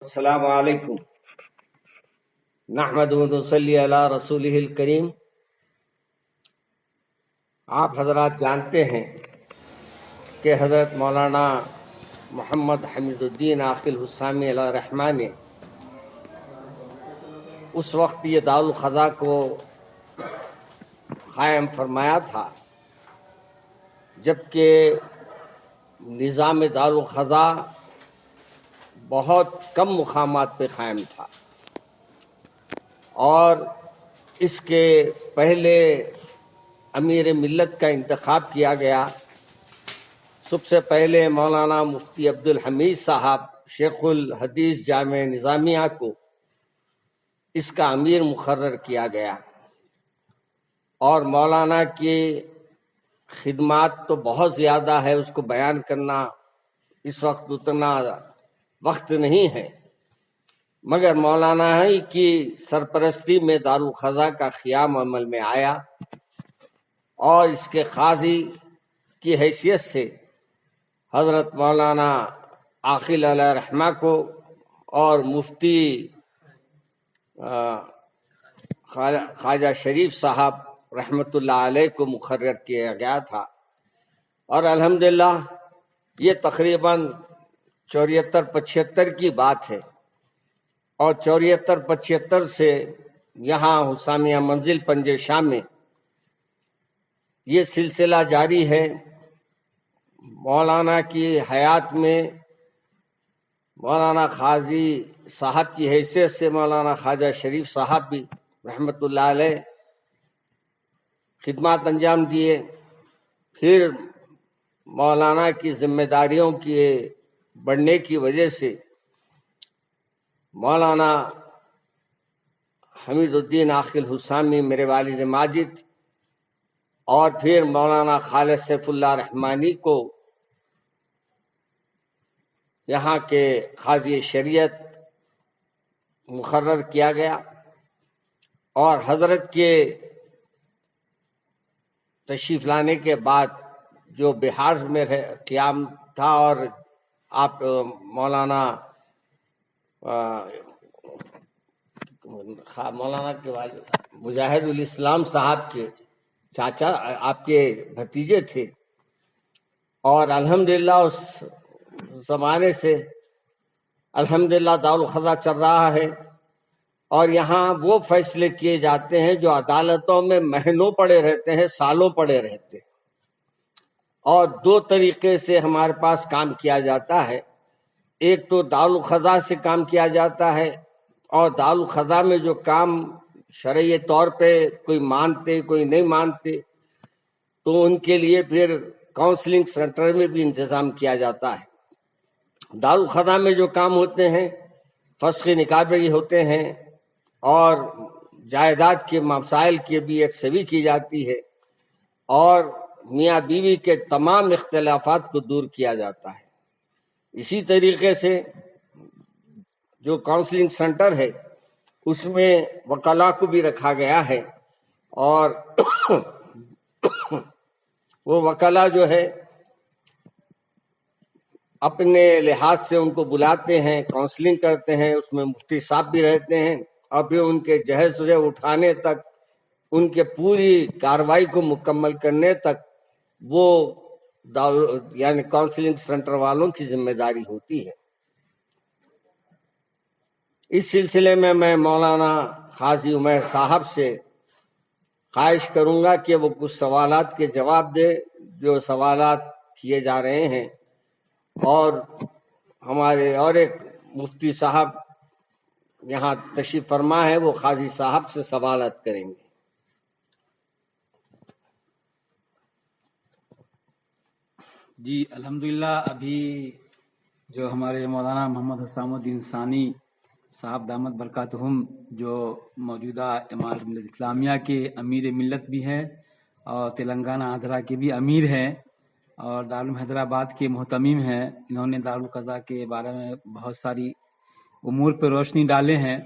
السلام علیکم نحمد و نصلی علی رسولہ الکریم۔ آپ حضرات جانتے ہیں کہ حضرت مولانا محمد حمید الدین عاقل حسامی علیہ الرحمہ نے اس وقت یہ دارالخضا کو قائم فرمایا تھا جبکہ نظام دارالخضا بہت کم مقامات پہ قائم تھا، اور اس کے پہلے امیر ملت کا انتخاب کیا گیا۔ سب سے پہلے مولانا مفتی عبدالحمید صاحب شیخ الحدیث جامع نظامیہ کو اس کا امیر مقرر کیا گیا، اور مولانا کی خدمات تو بہت زیادہ ہے، اس کو بیان کرنا اس وقت اتنا وقت نہیں ہے، مگر مولانا ہی کی سرپرستی میں دارالخضا کا قیام عمل میں آیا، اور اس کے قاضی کی حیثیت سے حضرت مولانا عاقل علیہ رحمہ کو اور مفتی خواجہ شریف صاحب رحمۃ اللہ علیہ کو مقرر کیا گیا تھا۔ اور الحمدللہ یہ تقریباً 74-75 کی بات ہے، اور 74-75 سے یہاں حسامیہ منزل پنج شام میں یہ سلسلہ جاری ہے۔ مولانا کی حیات میں مولانا قاضی صاحب کی حیثیت سے مولانا خواجہ شریف صاحب بھی رحمۃ اللہ علیہ خدمات انجام دیے۔ پھر مولانا کی ذمہ داریوں کے بڑھنے کی وجہ سے مولانا حمید الدین عاقل حسامی میرے والد ماجد اور پھر مولانا خالد سیف اللہ رحمانی کو یہاں کے قاضی شریعت مقرر کیا گیا، اور حضرت کے تشریف لانے کے بعد جو بہار میں قیام تھا، اور آپ مولانا کے والد مجاہد الاسلام صاحب کے چاچا آپ کے بھتیجے تھے، اور الحمدللہ اس زمانے سے الحمدللہ دارالخضا چل رہا ہے، اور یہاں وہ فیصلے کیے جاتے ہیں جو عدالتوں میں مہینوں پڑے رہتے ہیں، سالوں پڑے رہتے ہیں۔ اور دو طریقے سے ہمارے پاس کام کیا جاتا ہے، ایک تو دارالخضا سے کام کیا جاتا ہے، اور دارالخضا میں جو کام شرعی طور پہ کوئی مانتے کوئی نہیں مانتے تو ان کے لیے پھر کاؤنسلنگ سینٹر میں بھی انتظام کیا جاتا ہے۔ دارالخضا میں جو کام ہوتے ہیں فسخ نکاحی ہوتے ہیں، اور جائیداد کے مسائل کی بھی یکسوئی کی جاتی ہے، اور میاں بیوی کے تمام اختلافات کو دور کیا جاتا ہے۔ اسی طریقے سے جو کاؤنسلنگ سینٹر ہے اس میں وکلاء کو بھی رکھا گیا ہے، اور وہ وکلاء جو ہے اپنے لحاظ سے ان کو بلاتے ہیں، کاؤنسلنگ کرتے ہیں، اس میں مفتی صاحب بھی رہتے ہیں، اور پھر ان کے جہیز سے اٹھانے تک، ان کے پوری کارروائی کو مکمل کرنے تک وہ یعنی کاؤنسلنگ سینٹر والوں کی ذمہ داری ہوتی ہے۔ اس سلسلے میں مولانا قاضی عمیر صاحب سے خواہش کروں گا کہ وہ کچھ سوالات کے جواب دے جو سوالات کیے جا رہے ہیں، اور ہمارے اور ایک مفتی صاحب یہاں تشریف فرما ہے، وہ قاضی صاحب سے سوالات کریں گے۔ جی الحمدللہ، ابھی جو ہمارے مولانا محمد حسام الدین ثانی صاحب دامت برکاتہم جو موجودہ امارت ملت اسلامیہ کے امیر ملت بھی ہیں، اور تلنگانہ آندھرا کے بھی امیر ہیں، اور دارالعلوم حیدرآباد کے محتمم ہیں، انہوں نے دارالقضا کے بارے میں بہت ساری امور پہ روشنی ڈالے ہیں۔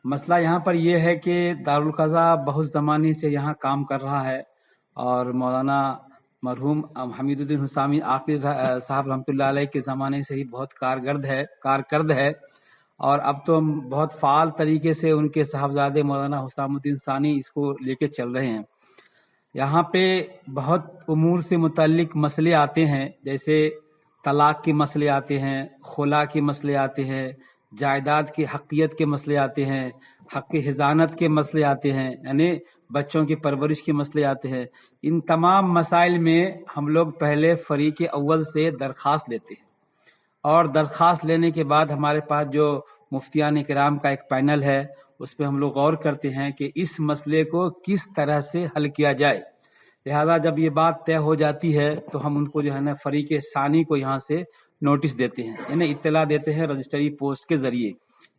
مسئلہ یہاں پر یہ ہے کہ دارالقضا بہت زمانے سے یہاں کام کر رہا ہے، اور مولانا مرحوم حمید الدین حسامی عاقل صاحب رحمۃ اللہ علیہ کے زمانے سے ہی بہت کارکرد ہے، اور اب تو ہم بہت فعال طریقے سے ان کے صاحبزادے مولانا حسام الدین ثانی اس کو لے کے چل رہے ہیں۔ یہاں پہ بہت امور سے متعلق مسئلے آتے ہیں، جیسے طلاق کے مسئلے آتے ہیں، خلا کے مسئلے آتے ہیں، جائیداد کی حقیت کے مسئلے آتے ہیں، حق حضانت کے مسئلے آتے ہیں، یعنی بچوں کی پرورش کے مسئلے آتے ہیں۔ ان تمام مسائل میں ہم لوگ پہلے فریق اول سے درخواست لیتے ہیں، اور درخواست لینے کے بعد ہمارے پاس جو مفتیان کرام کا ایک پینل ہے، اس پہ ہم لوگ غور کرتے ہیں کہ اس مسئلے کو کس طرح سے حل کیا جائے۔ لہذا جب یہ بات طے ہو جاتی ہے تو ہم ان کو جو ہے نا فریق ثانی کو یہاں سے نوٹس دیتے ہیں، یعنی اطلاع دیتے ہیں رجسٹری پوسٹ کے ذریعے،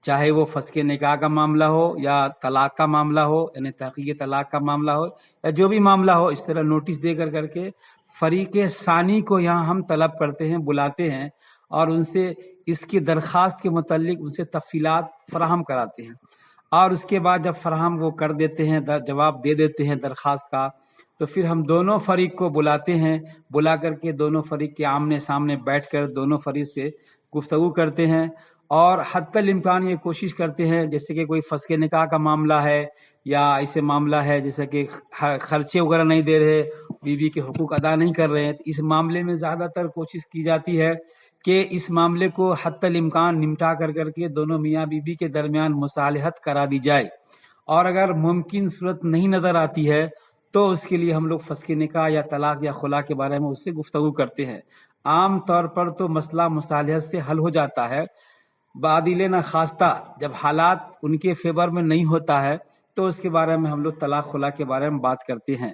چاہے وہ فسخ نکاح کا معاملہ ہو یا طلاق کا معاملہ ہو، یعنی تحقیق طلاق کا معاملہ ہو یا جو بھی معاملہ ہو، اس طرح نوٹس دے کر کے فریق ثانی کو یہاں ہم طلب کرتے ہیں، بلاتے ہیں، اور ان سے اس کی درخواست کے متعلق ان سے تفصیلات فراہم کراتے ہیں، اور اس کے بعد جب فراہم وہ کر دیتے ہیں، جواب دے دیتے ہیں درخواست کا، تو پھر ہم دونوں فریق کو بلاتے ہیں، بلا کر کے دونوں فریق کے آمنے سامنے بیٹھ کر دونوں فریق سے گفتگو کرتے ہیں، اور حتی الامکان یہ کوشش کرتے ہیں، جیسے کہ کوئی فسخ نکاح کا معاملہ ہے یا ایسے معاملہ ہے جیسے کہ خرچے وغیرہ نہیں دے رہے، بیوی کے حقوق ادا نہیں کر رہے ہیں، تو اس معاملے میں زیادہ تر کوشش کی جاتی ہے کہ اس معاملے کو حتی الامکان نمٹا کر کے دونوں میاں بیوی کے درمیان مصالحت کرا دی جائے، اور اگر ممکن صورت نہیں نظر آتی ہے تو اس کے لیے ہم لوگ فسخ نکاح یا طلاق یا خلا کے بارے میں اس سے گفتگو کرتے ہیں۔ عام طور پر تو مسئلہ مصالحت سے حل ہو جاتا ہے، بعدل نخواستہ جب حالات ان کے فیور میں نہیں ہوتا ہے تو اس کے بارے میں ہم لوگ طلاق خلا کے بارے میں بات کرتے ہیں۔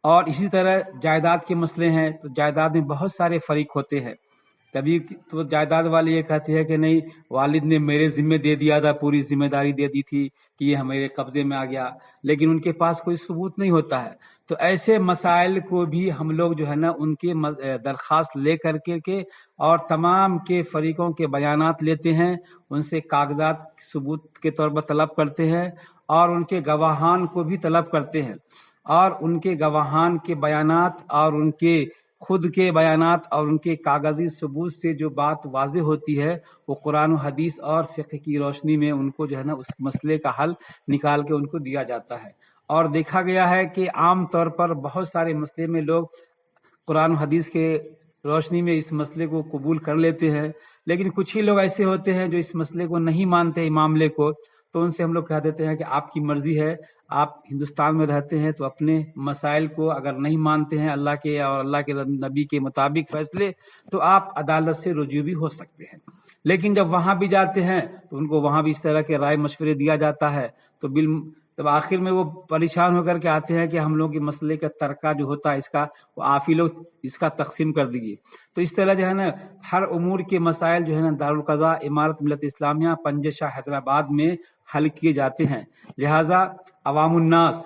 اور اسی طرح جائیداد کے مسئلے ہیں، تو جائیداد میں بہت سارے فریق ہوتے ہیں، کبھی تو جائیداد والے یہ کہتے ہیں کہ نہیں، والد نے میرے ذمہ دے دیا تھا، پوری ذمہ داری دے دی تھی کہ یہ ہمارے قبضے میں آ گیا، لیکن ان کے پاس کوئی ثبوت نہیں ہوتا ہے، تو ایسے مسائل کو بھی ہم لوگ جو ہے نا ان کے درخواست لے کر کے اور تمام کے فریقوں کے بیانات لیتے ہیں، ان سے کاغذات ثبوت کے طور پر طلب کرتے ہیں، اور ان کے گواہان کو بھی طلب کرتے ہیں، اور ان کے گواہان کے بیانات اور ان کے خود کے بیانات اور ان کے کاغذی ثبوت سے جو بات واضح ہوتی ہے، وہ قرآن و حدیث اور فقہ کی روشنی میں ان کو جو ہے نا اس مسئلے کا حل نکال کے ان کو دیا جاتا ہے۔ اور دیکھا گیا ہے کہ عام طور پر بہت سارے مسئلے میں لوگ قرآن و حدیث کے روشنی میں اس مسئلے کو قبول کر لیتے ہیں، لیکن کچھ ہی لوگ ایسے ہوتے ہیں جو اس مسئلے کو نہیں مانتے معاملے کو، تو ان سے ہم لوگ کہہ دیتے ہیں کہ آپ کی مرضی ہے، آپ ہندوستان میں رہتے ہیں تو اپنے مسائل کو اگر نہیں مانتے ہیں اللہ کے اور اللہ کے نبی کے مطابق فیصلے، تو آپ عدالت سے رجوع بھی ہو سکتے ہیں، لیکن جب وہاں بھی جاتے ہیں تو ان کو وہاں بھی اس طرح کے رائے مشورے دیا جاتا ہے، تو تب آخر میں وہ پریشان ہو کر کے آتے ہیں کہ ہم لوگ کے مسئلے کا ترکہ جو ہوتا ہے اس کا، وہ آپ ہی لوگ اس کا تقسیم کر دیجیے۔ تو اس طرح جو ہے نا ہر امور کے مسائل جو ہے نا دارالقضاء امارت ملت اسلامیہ پنجہ شاہ حیدرآباد میں حل کیے جاتے ہیں۔ لہٰذا عوام الناس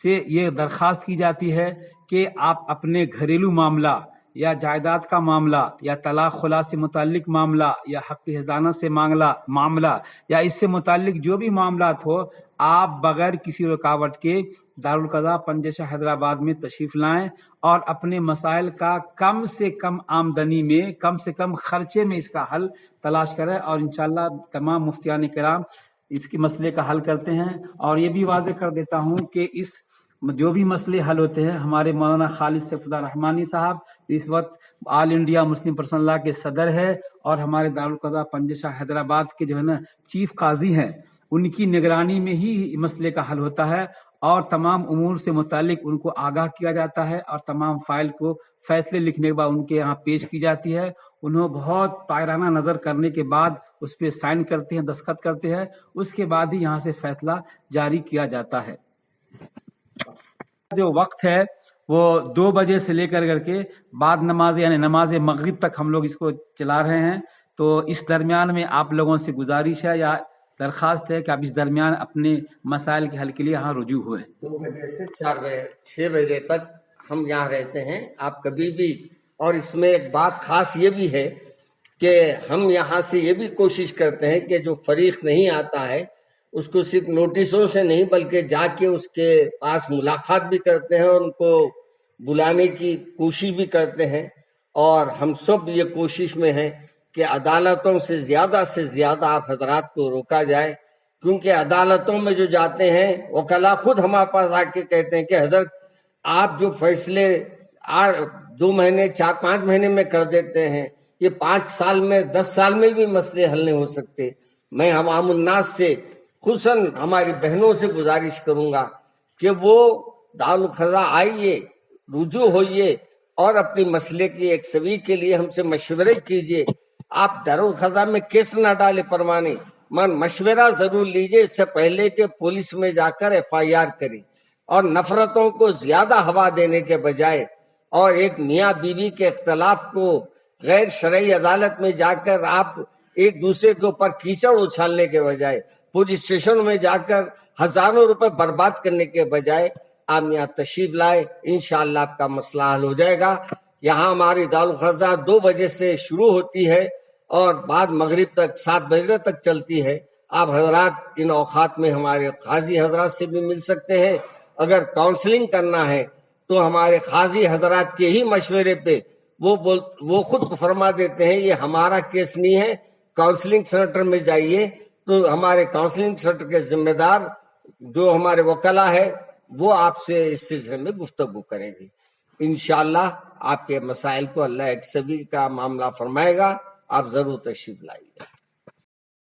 سے یہ درخواست کی جاتی ہے کہ آپ اپنے گھریلو معاملہ یا جائیداد کا معاملہ یا طلاق خلا سے متعلق معاملہ یا حق حضانت سے معاملہ یا اس سے متعلق جو بھی معاملات ہو، آپ بغیر کسی رکاوٹ کے دارالقضاء پنجہ شاہ حیدرآباد میں تشریف لائیں، اور اپنے مسائل کا کم سے کم آمدنی میں، کم سے کم خرچے میں اس کا حل تلاش کریں، اور انشاءاللہ تمام مفتیان کرام اس کے مسئلے کا حل کرتے ہیں۔ اور یہ بھی واضح کر دیتا ہوں کہ اس جو بھی مسئلے حل ہوتے ہیں، ہمارے مولانا خالد سیف اللہ رحمانی صاحب اس وقت آل انڈیا مسلم پرسنل لا کے صدر ہے، اور ہمارے دارالقضاء پنجہ شاہ حیدرآباد کے جو ہے نا چیف قاضی ہیں، ان کی نگرانی میں ہی مسئلے کا حل ہوتا ہے، اور تمام امور سے متعلق ان کو آگاہ کیا جاتا ہے، اور تمام فائل کو فیصلے لکھنے کے بعد ان کے یہاں پیش کی جاتی ہے، انہوں بہت پائرانہ نظر کرنے کے بعد اس پہ سائن کرتے ہیں، دستخط کرتے ہیں، اس کے بعد ہی یہاں سے فیصلہ جاری کیا جاتا ہے۔ جو وقت ہے وہ 2 بجے سے لے کر کے بعد نماز یعنی نماز مغرب تک ہم لوگ اس کو چلا رہے ہیں، تو اس درمیان میں آپ لوگوں سے گزارش ہے یا درخواست ہے کہ آپ اس درمیان اپنے مسائل کے حل کے لیے یہاں رجوع ہوئے۔ 2 بجے سے 4 بجے 6 بجے تک ہم یہاں رہتے ہیں، آپ کبھی بھی۔ اور اس میں ایک بات خاص یہ بھی ہے کہ ہم یہاں سے یہ بھی کوشش کرتے ہیں کہ جو فریق نہیں آتا ہے اس کو صرف نوٹسوں سے نہیں بلکہ جا کے اس کے پاس ملاقات بھی کرتے ہیں اور ان کو بلانے کی کوشش بھی کرتے ہیں، اور ہم سب یہ کوشش میں ہیں کہ عدالتوں سے زیادہ آپ حضرات کو روکا جائے، کیونکہ عدالتوں میں جو جاتے ہیں وکلا خود ہمارے پاس آ کے کہتے ہیں کہ حضرت آپ جو فیصلے 2 مہینے 4-5 مہینے میں کر دیتے ہیں، یہ 5 سال میں 10 سال میں بھی مسئلے حل نہیں ہو سکتے۔ میں عوام الناس سے خصوصاً ہماری بہنوں سے گزارش کروں گا کہ وہ دارالقضا آئیے، رجوع ہوئیے اور اپنی مسئلے کی ایک سوی کے لیے ہم سے مشورے کیجیے۔ آپ دارالقضا میں کیس نہ ڈالے پروانے، مشورہ ضرور لیجیے اس سے پہلے کہ پولیس میں جا کر FIR کریں، اور نفرتوں کو زیادہ ہوا دینے کے بجائے اور ایک میاں بیوی کے اختلاف کو غیر شرعی عدالت میں جا کر آپ ایک دوسرے کے اوپر کیچڑ اچھالنے کے بجائے، پولیس اسٹیشن میں جا کر ہزاروں روپے برباد کرنے کے بجائے آپ یہاں تشریف لائے، انشاءاللہ آپ کا مسئلہ حل ہو جائے گا۔ یہاں ہماری دارالقضا 2 بجے سے شروع ہوتی ہے اور بعد مغرب تک 7 بجے تک چلتی ہے۔ آپ حضرات ان اوقات میں ہمارے قاضی حضرات سے بھی مل سکتے ہیں۔ اگر کاؤنسلنگ کرنا ہے تو ہمارے قاضی حضرات کے ہی مشورے پہ وہ خود فرما دیتے ہیں یہ ہمارا کیس نہیں ہے، کاؤنسلنگ سینٹر میں جائیے، تو ہمارے کاؤنسلنگ سینٹر کے ذمہ دار جو ہمارے وکلا ہے وہ آپ سے اس سلسلے میں گفتگو کریں گے۔ انشاءاللہ آپ کے مسائل کو اللہ ایک سبھی کا معاملہ فرمائے گا، آپ ضرور تشریف لائیے۔